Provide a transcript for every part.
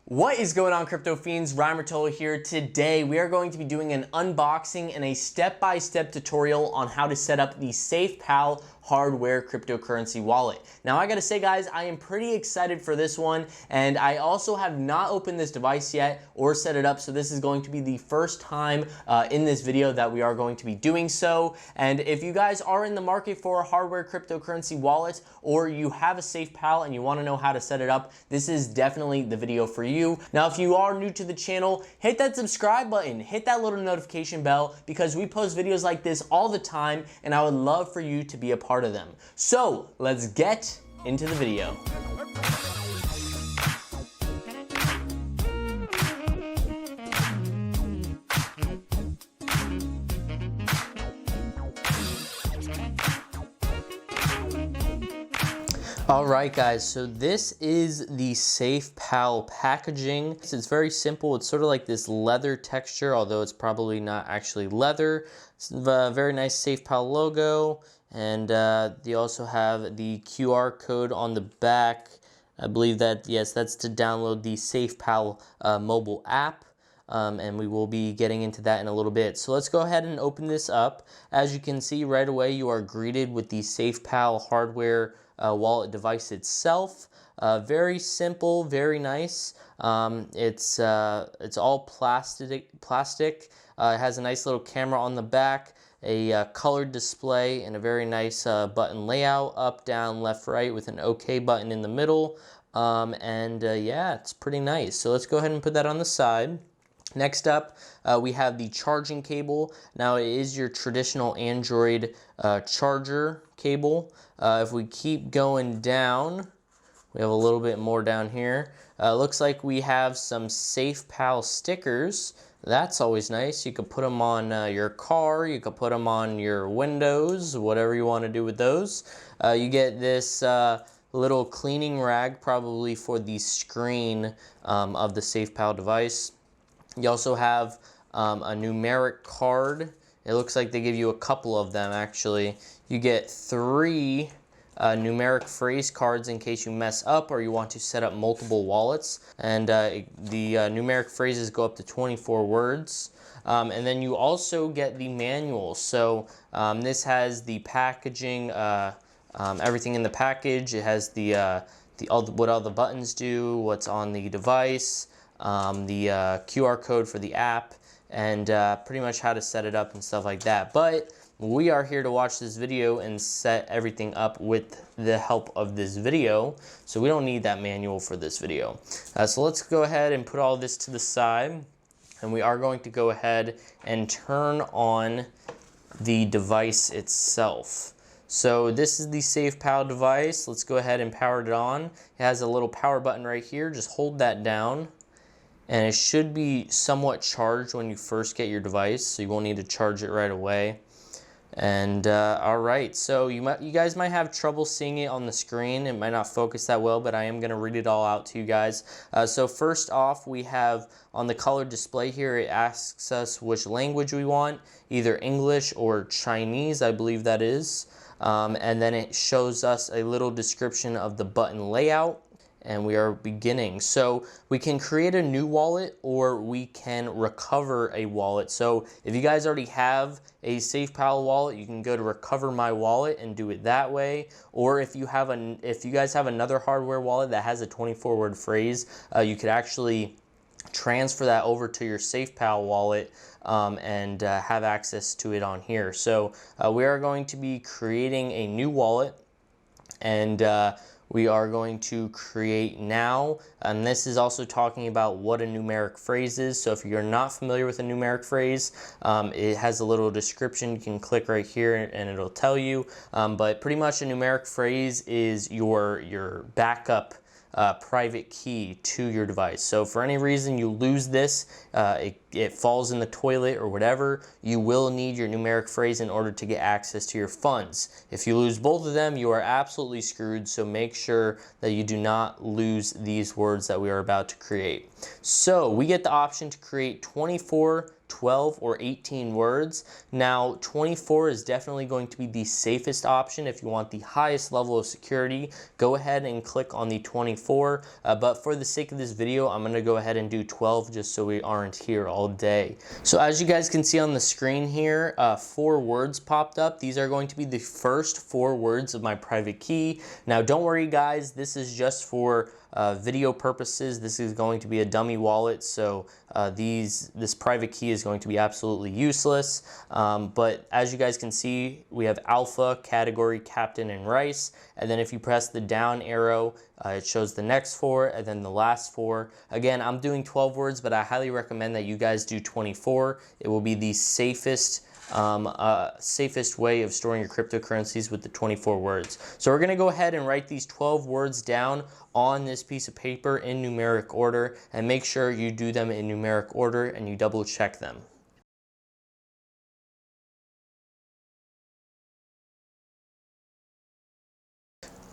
What is going on, crypto fiends? Ryan Rotolo here. Today we are going to be doing an unboxing and a step-by-step tutorial on how to set up the SafePal hardware cryptocurrency wallet. Now I gotta say, guys, I am pretty excited for this one, and I also have not opened this device yet or set it up, so this is going to be the first time in this video that we are going to be doing so. And if you guys are in the market for a hardware cryptocurrency wallet, or you have a SafePal and you want to know how to set it up, this is definitely the video for you. Now, if you are new to the channel, hit that subscribe button, hit that little notification bell, because we post videos like this all the time, and I would love for you to be a part of them. So let's get into the video. Alright guys, so this is the SafePal packaging. It's very simple. It's sort of like this leather texture, although it's probably not actually leather. It's a very nice SafePal logo, and you also have the QR code on the back. I believe that, yes, that's to download the SafePal mobile app. And we will be getting into that in a little bit. So let's go ahead and open this up. As you can see right away, you are greeted with the SafePal hardware wallet device itself. Very simple, very nice. It's all plastic. It has a nice little camera on the back, a colored display, and a very nice button layout, up, down, left, right, with an OK button in the middle. Yeah, it's pretty nice. So let's go ahead and put that on the side. Next up, we have the charging cable. Now, it is your traditional Android charger cable. If we keep going down, we have a little bit more down here. Looks like we have some SafePal stickers. That's always nice. You could put them on your car, you could put them on your windows, whatever you want to do with those. You get this little cleaning rag, probably for the screen of the SafePal device. You also have a numeric card. It looks like they give you a couple of them, actually. You get 3 numeric phrase cards in case you mess up or you want to set up multiple wallets. And the numeric phrases go up to 24 words. And then you also get the manual. So this has the packaging, everything in the package. It has what all the buttons do, what's on the device, the QR code for the app, and pretty much how to set it up and stuff like that. But we are here to watch this video and set everything up with the help of this video, so we don't need that manual for this video. So let's go ahead and put all this to the side, and we are going to go ahead and turn on the device itself. So this is the SafePal device. Let's go ahead and power it on. It has a little power button right here. Just hold that down, and it should be somewhat charged when you first get your device, so you won't need to charge it right away. And all right, so you guys might have trouble seeing it on the screen. It might not focus that well, but I am going to read it all out to you guys. So first off, we have on the colored display here, it asks us which language we want, either English or Chinese, I believe that is. And then it shows us a little description of the button layout. And we are beginning. So we can create a new wallet, or we can recover a wallet. So if you guys already have a SafePal wallet, you can go to recover my wallet and do it that way. Or if you guys have another hardware wallet that has a 24-word phrase, you could actually transfer that over to your SafePal wallet and have access to it on here. So we are going to be creating a new wallet, and we are going to create now, and this is also talking about what a numeric phrase is. So if you're not familiar with a numeric phrase, it has a little description. You can click right here and it'll tell you, but pretty much a numeric phrase is your backup private key to your device. So for any reason you lose this, it falls in the toilet or whatever, you will need your numeric phrase in order to get access to your funds. If you lose both of them, you are absolutely screwed, so make sure that you do not lose these words that we are about to create. So we get the option to create 24 12 or 18 words. Now 24 is definitely going to be the safest option. If you want the highest level of security, go ahead and click on the 24, but for the sake of this video, I'm gonna go ahead and do 12 just so we aren't here all day. So as you guys can see on the screen here, 4 words popped up. These are going to be the first 4 words of my private key. Now don't worry guys, this is just for video purposes. This is going to be a dummy wallet, so this private key is going to be absolutely useless. But as you guys can see, we have alpha, category, captain, and rice. And then if you press the down arrow, it shows the next 4 and then the last 4. Again, I'm doing 12 words, but I highly recommend that you guys do 24. It will be the safest way of storing your cryptocurrencies with the 24 words. So we're gonna go ahead and write these 12 words down on this piece of paper in numeric order, and make sure you do them in numeric order and you double check them.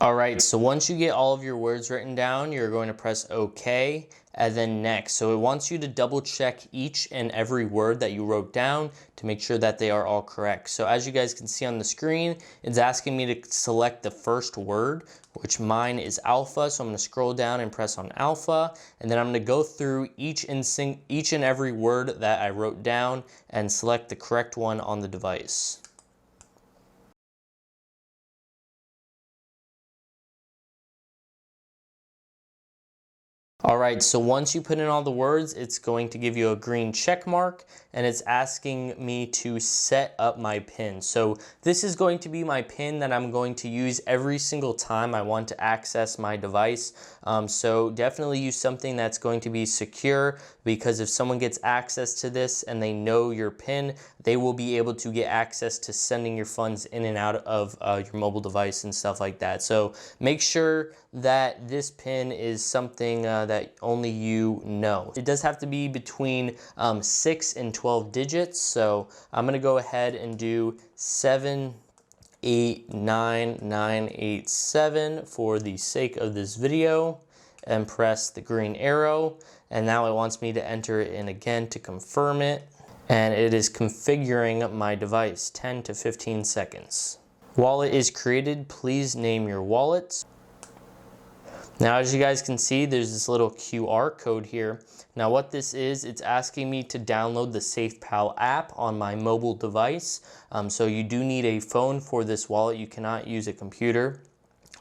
All right, so once you get all of your words written down, you're going to press OK and then next. So it wants you to double check each and every word that you wrote down to make sure that they are all correct. So as you guys can see on the screen, it's asking me to select the first word, which mine is alpha. So I'm going to scroll down and press on alpha, and then I'm going to go through each and every word that I wrote down and select the correct one on the device. All right, so once you put in all the words, it's going to give you a green check mark, and it's asking me to set up my PIN. So this is going to be my PIN that I'm going to use every single time I want to access my device. So definitely use something that's going to be secure, because if someone gets access to this and they know your PIN, they will be able to get access to sending your funds in and out of your mobile device and stuff like that. So make sure that this PIN is something that only you know. It does have to be between 6 and 12 digits. So I'm gonna go ahead and do 789987 for the sake of this video, and press the green arrow. And now it wants me to enter it in again to confirm it. And it is configuring my device, 10 to 15 seconds. Wallet is created. Please name your wallet. Now, as you guys can see, there's this little QR code here. Now what this is, it's asking me to download the SafePal app on my mobile device. So you do need a phone for this wallet. You cannot use a computer.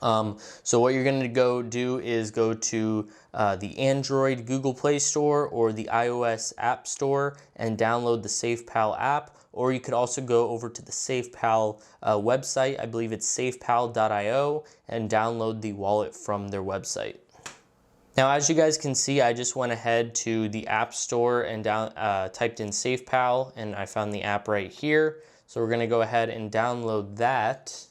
So what you're going to go do is go to the Android Google Play Store or the iOS App Store and download the SafePal app. Or you could also go over to the SafePal website, I believe it's safepal.io, and download the wallet from their website. Now, as you guys can see, I just went ahead to the App Store and typed in SafePal, and I found the app right here. So we're going to go ahead and download that,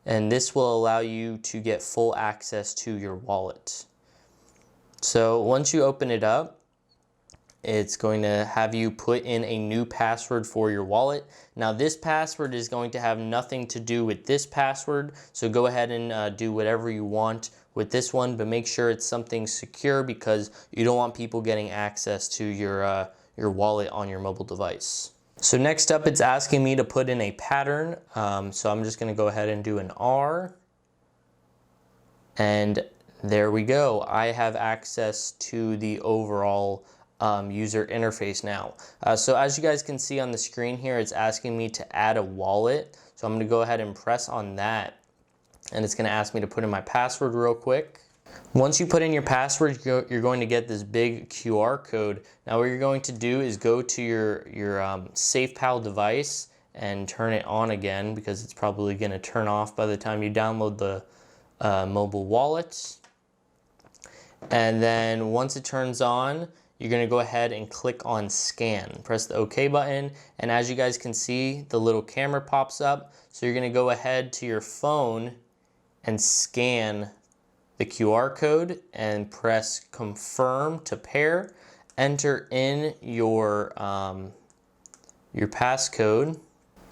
and this will allow you to get full access to your wallet. So once you open it up, it's going to have you put in a new password for your wallet. Now this password is going to have nothing to do with this password, so go ahead and do whatever you want with this one, but make sure it's something secure, because you don't want people getting access to your wallet on your mobile device. So next up, it's asking me to put in a pattern. So I'm just going to go ahead and do an R. And there we go. I have access to the overall user interface now. So as you guys can see on the screen here, it's asking me to add a wallet. So I'm going to go ahead and press on that. And it's going to ask me to put in my password real quick. Once you put in your password, you're going to get this big QR code. Now what you're going to do is go to your SafePal device and turn it on again, because it's probably going to turn off by the time you download the mobile wallet. And then once it turns on, you're going to go ahead and click on scan. Press the OK button, and as you guys can see, the little camera pops up. So you're going to go ahead to your phone and scan the QR code and press confirm to pair. Enter in your passcode,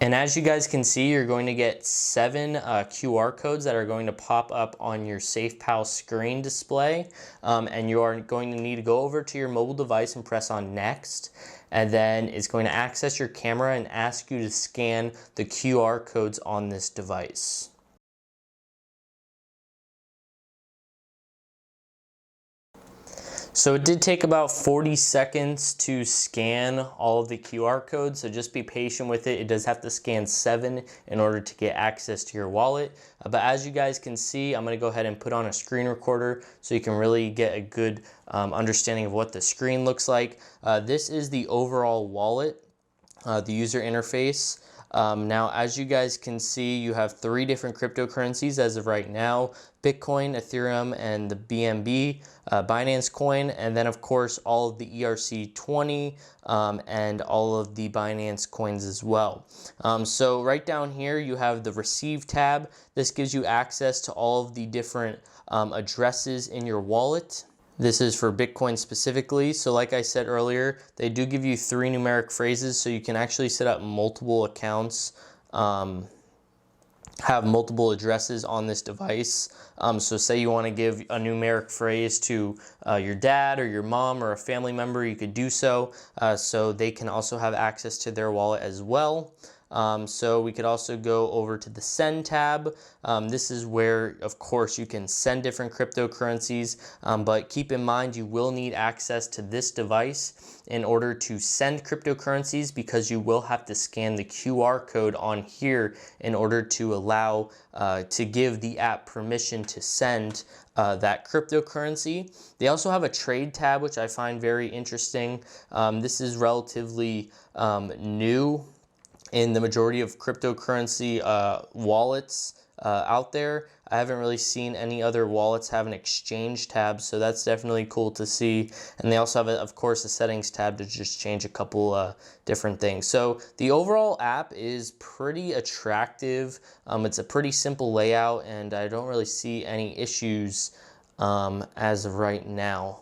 And as you guys can see, you're going to get 7 QR codes that are going to pop up on your SafePal screen display. And you are going to need to go over to your mobile device and press on next. And then it's going to access your camera and ask you to scan the QR codes on this device. So it did take about 40 seconds to scan all of the QR codes, so just be patient with it. It does have to scan 7 in order to get access to your wallet. But as you guys can see, I'm going to go ahead and put on a screen recorder so you can really get a good understanding of what the screen looks like. This is the overall wallet, the user interface. Now, as you guys can see, you have 3 different cryptocurrencies as of right now: Bitcoin, Ethereum, and the BNB, Binance Coin, and then of course all of the ERC20 and all of the Binance coins as well. So right down here you have the Receive tab. This gives you access to all of the different addresses in your wallet. This is for Bitcoin specifically. So like I said earlier, they do give you 3 numeric phrases, so you can actually set up multiple accounts, have multiple addresses on this device. So say you want to give a numeric phrase to your dad or your mom or a family member, you could do so. So they can also have access to their wallet as well. So we could also go over to the Send tab. This is where, of course, you can send different cryptocurrencies, but keep in mind you will need access to this device in order to send cryptocurrencies, because you will have to scan the QR code on here in order to allow to give the app permission to send that cryptocurrency. They also have a trade tab, which I find very interesting. This is relatively new in the majority of cryptocurrency wallets out there. I haven't really seen any other wallets have an exchange tab, so that's definitely cool to see. And they also have, of course, a settings tab to just change a couple different things. So the overall app is pretty attractive. It's a pretty simple layout, and I don't really see any issues as of right now.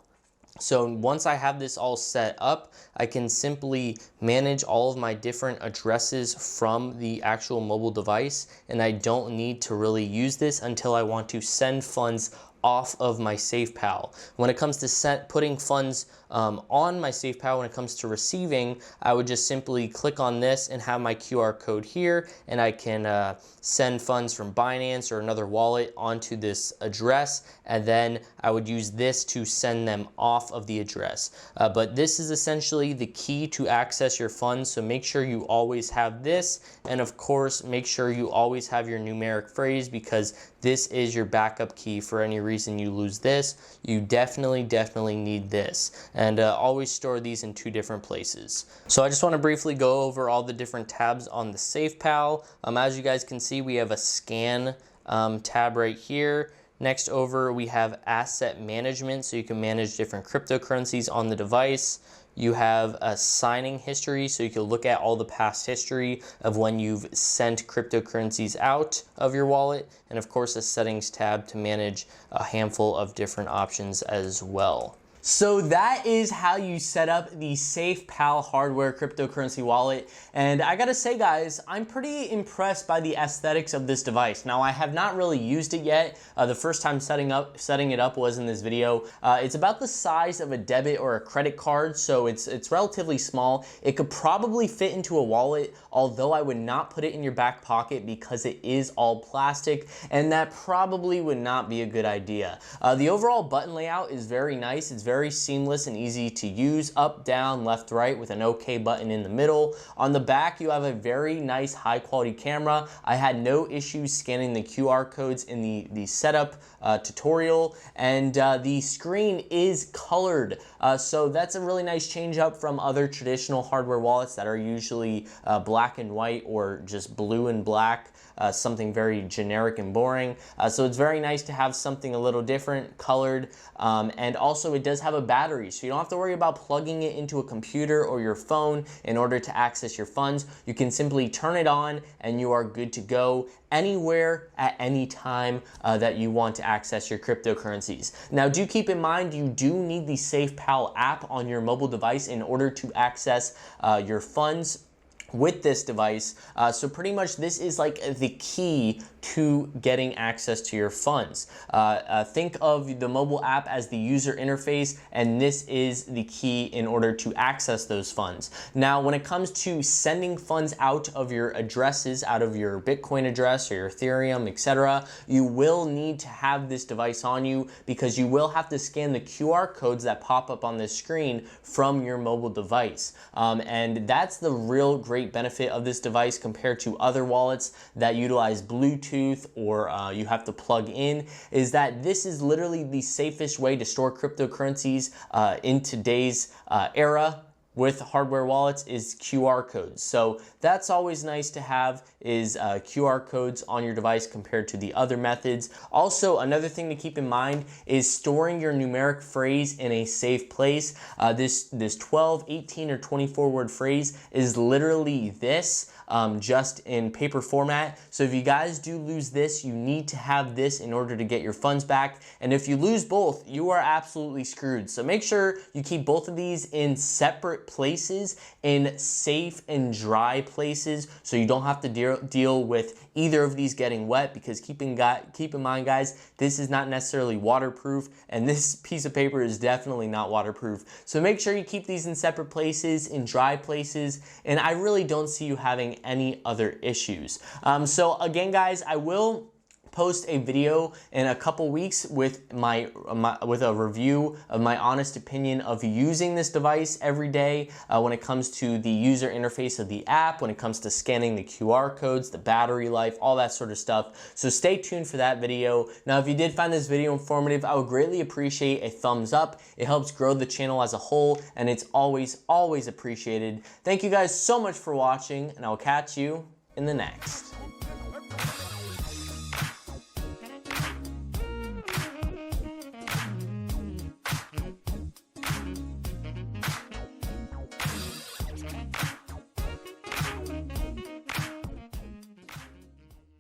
So once I have this all set up, I can simply manage all of my different addresses from the actual mobile device, and I don't need to really use this until I want to send funds off of my SafePal. When it comes to putting funds on my SafePal, when it comes to receiving, I would just simply click on this and have my QR code here, and I can send funds from Binance or another wallet onto this address, and then I would use this to send them off of the address. But this is essentially the key to access your funds, so make sure you always have this, and of course make sure you always have your numeric phrase, because this is your backup key. For any reason you lose this, you definitely need this. And always store these in 2 different places. So I just want to briefly go over all the different tabs on the SafePal. As you guys can see, we have a scan tab right here. Next over, we have asset management, so you can manage different cryptocurrencies on the device. You have a signing history, so you can look at all the past history of when you've sent cryptocurrencies out of your wallet. And of course, a settings tab to manage a handful of different options as well. So that is how you set up the SafePal hardware cryptocurrency wallet. And I gotta say, guys, I'm pretty impressed by the aesthetics of this device. Now, I have not really used it yet. The first time setting it up was in this video. It's about the size of a debit or a credit card, so it's relatively small. It could probably fit into a wallet, although I would not put it in your back pocket because it is all plastic, and that probably would not be a good idea. The overall button layout is very nice. It's very seamless and easy to use, up, down, left, right, with an OK button in the middle. On the back, you have a very nice high quality camera. I had no issues scanning the QR codes in the setup tutorial, and the screen is colored. So that's a really nice change up from other traditional hardware wallets that are usually black and white or just blue and black. Something very generic and boring. So it's very nice to have something a little different, colored, and also it does have a battery, so you don't have to worry about plugging it into a computer or your phone in order to access your funds. You can simply turn it on and you are good to go anywhere at any time that you want to access your cryptocurrencies. Now, do keep in mind you do need the SafePal app on your mobile device in order to access your funds with this device. So pretty much this is like the key to getting access to your funds. Think of the mobile app as the user interface, and this is the key in order to access those funds. Now, when it comes to sending funds out of your addresses, out of your Bitcoin address or your Ethereum, etc., you will need to have this device on you, because you will have to scan the QR codes that pop up on this screen from your mobile device. And that's the real great benefit of this device compared to other wallets that utilize Bluetooth or you have to plug in, is that this is literally the safest way to store cryptocurrencies in today's era with hardware wallets is QR codes. So that's always nice to have, is QR codes on your device compared to the other methods. Also, another thing to keep in mind is storing your numeric phrase in a safe place. This 12, 18, or 24 word phrase is literally this, just in paper format. So if you guys do lose this, you need to have this in order to get your funds back. And if you lose both, you are absolutely screwed. So make sure you keep both of these in separate places, in safe and dry places, so you don't have to deal with either of these getting wet, because keep in mind, guys, this is not necessarily waterproof, and this piece of paper is definitely not waterproof. So make sure you keep these in separate places, in dry places, and I really don't see you having any other issues. So again, guys, I will post a video in a couple weeks with with a review of my honest opinion of using this device every day when it comes to the user interface of the app, when it comes to scanning the QR codes, the battery life, all that sort of stuff. So stay tuned for that video. Now, if you did find this video informative, I would greatly appreciate a thumbs up. It helps grow the channel as a whole, and it's always appreciated. Thank you guys so much for watching, and I'll catch you in the next.